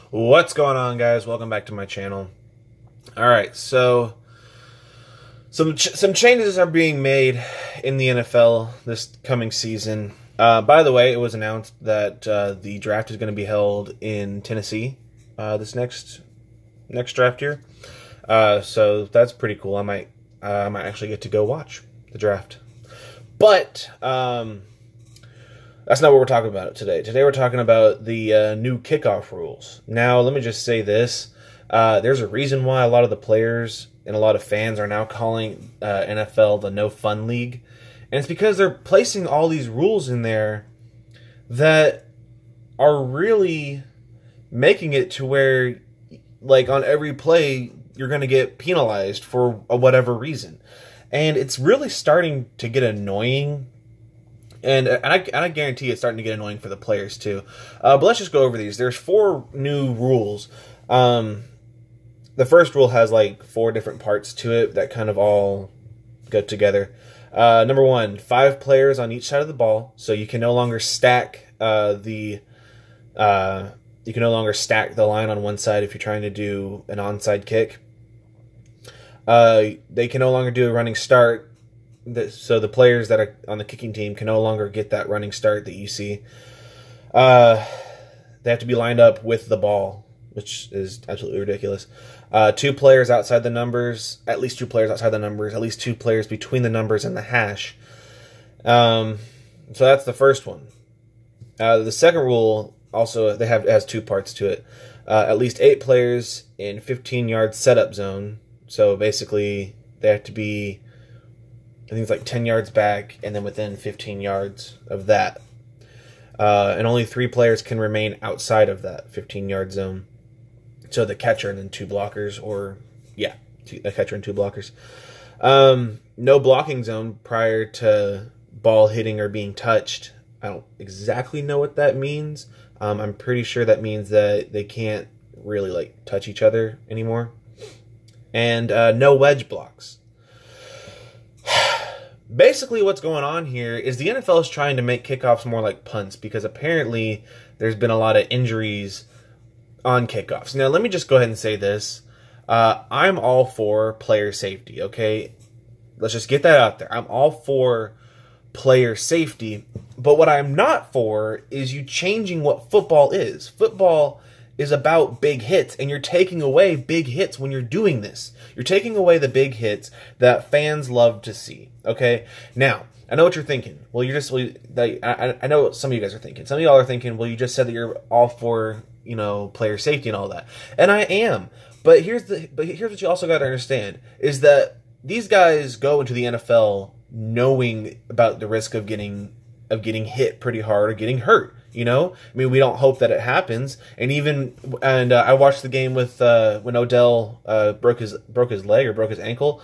What's going on, guys? Welcome back to my channel. Alright, so some changes are being made in the NFL this coming season. By the way, it was announced that the draft is going to be held in Tennessee this next draft year. So that's pretty cool. I might actually get to go watch the draft. But that's not what we're talking about today. Today we're talking about the new kickoff rules. Now, let me just say this. There's a reason why a lot of the players and a lot of fans are now calling NFL the No Fun League. And it's because they're placing all these rules in there that are really making it to where, like, on every play, you're going to get penalized for whatever reason. And it's really starting to get annoying. And I guarantee it's starting to get annoying for the players too. But let's just go over these. There's 4 new rules. The first rule has like 4 different parts to it that kind of all go together. Number 1, 5 players on each side of the ball, so you can no longer stack the line on one side if you're trying to do an onside kick. They can no longer do a running start. So the players that are on the kicking team can no longer get that running start that you see. They have to be lined up with the ball, which is absolutely ridiculous. 2 players outside the numbers, at least 2 players outside the numbers, at least 2 players between the numbers and the hash. So that's the first one. The second rule also has 2 parts to it. At least 8 players in 15-yard setup zone. So basically, they have to be, I think it's like 10 yards back and then within 15 yards of that. And only 3 players can remain outside of that 15-yard zone. So the catcher and then 2 blockers, or, yeah, a catcher and 2 blockers. No blocking zone prior to ball hitting or being touched. I don't exactly know what that means. I'm pretty sure that means that they can't really, like, touch each other anymore. And no wedge blocks. Basically, what's going on here is the NFL is trying to make kickoffs more like punts because apparently there's been a lot of injuries on kickoffs. Now, let me just go ahead and say this. I'm all for player safety, okay? Let's just get that out there. I'm all for player safety, but what I'm not for is you changing what football is. Football is about big hits, and you're taking away big hits when you're doing this. You're taking away the big hits that fans love to see, okay? Now, I know what you're thinking. Well, I know what some of you guys are thinking. Some of y'all are thinking, well, you just said that you're all for, you know, player safety and all that. And I am. But here's what you also got to understand, is that these guys go into the NFL knowing about the risk of getting hit pretty hard or getting hurt. You know, I mean, we don't hope that it happens. And I watched the game with when Odell broke his leg or broke his ankle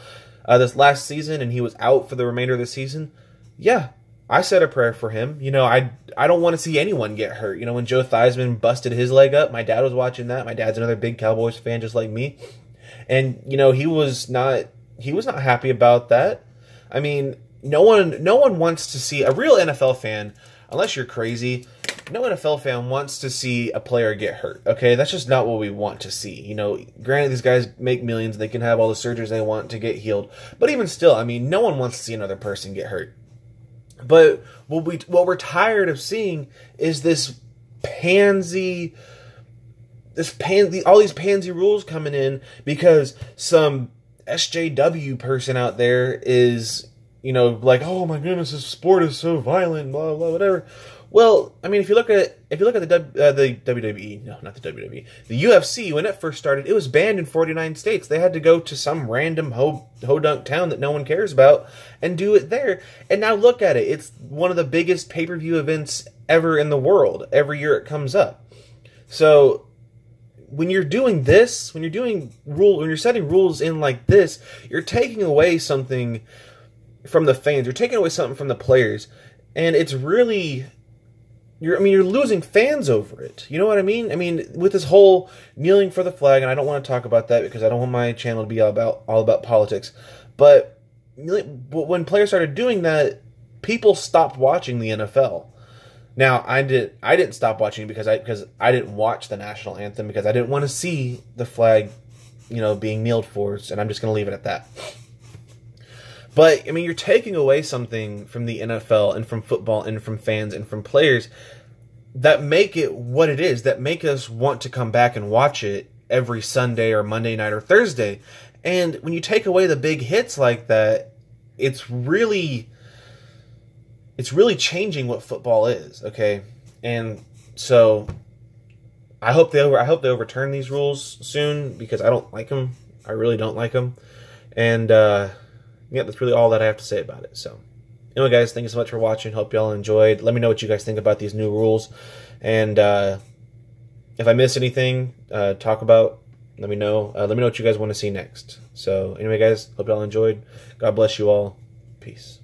this last season, and he was out for the remainder of the season. Yeah, I said a prayer for him. You know, I don't want to see anyone get hurt. You know, when Joe Theismann busted his leg up, my dad was watching that. My dad's another big Cowboys fan, just like me, and you know, he was not happy about that. I mean, no one wants to see a real NFL fan, unless you're crazy. No NFL fan wants to see a player get hurt, okay? That's just not what we want to see. You know, granted, these guys make millions. They can have all the surgeries they want to get healed. But even still, I mean, no one wants to see another person get hurt. But what we're tired of seeing is all these pansy rules coming in because some SJW person out there is, you know, like, oh my goodness, this sport is so violent, blah, blah, whatever. Well, I mean, if you look at the WWE, no, not the WWE, the UFC, when it first started, it was banned in 49 states. They had to go to some random ho-dunk town that no one cares about and do it there. And now look at it. It's one of the biggest pay-per-view events ever in the world. Every year it comes up. So when you're doing this, when you're setting rules in like this, you're taking away something from the fans. You're taking away something from the players. And it's really... You're losing fans over it. You know what I mean? I mean, with this whole kneeling for the flag, and I don't want to talk about that because I don't want my channel to be all about politics. But when players started doing that, people stopped watching the NFL. Now, I didn't stop watching because I didn't watch the national anthem because I didn't want to see the flag, being kneeled for, and I'm just going to leave it at that. But I mean, you're taking away something from the NFL and from football and from fans and from players that make it what it is, that make us want to come back and watch it every Sunday or Monday night or Thursday. And when you take away the big hits like that, it's really changing what football is, okay? And so I hope they overturn these rules soon because I don't like them. I really don't like them. And yeah, that's really all that I have to say about it. So anyway, guys, thank you so much for watching. Hope y'all enjoyed. Let me know what you guys think about these new rules. And if I miss anything, talk about, let me know. Let me know what you guys want to see next. So anyway, guys, hope y'all enjoyed. God bless you all. Peace.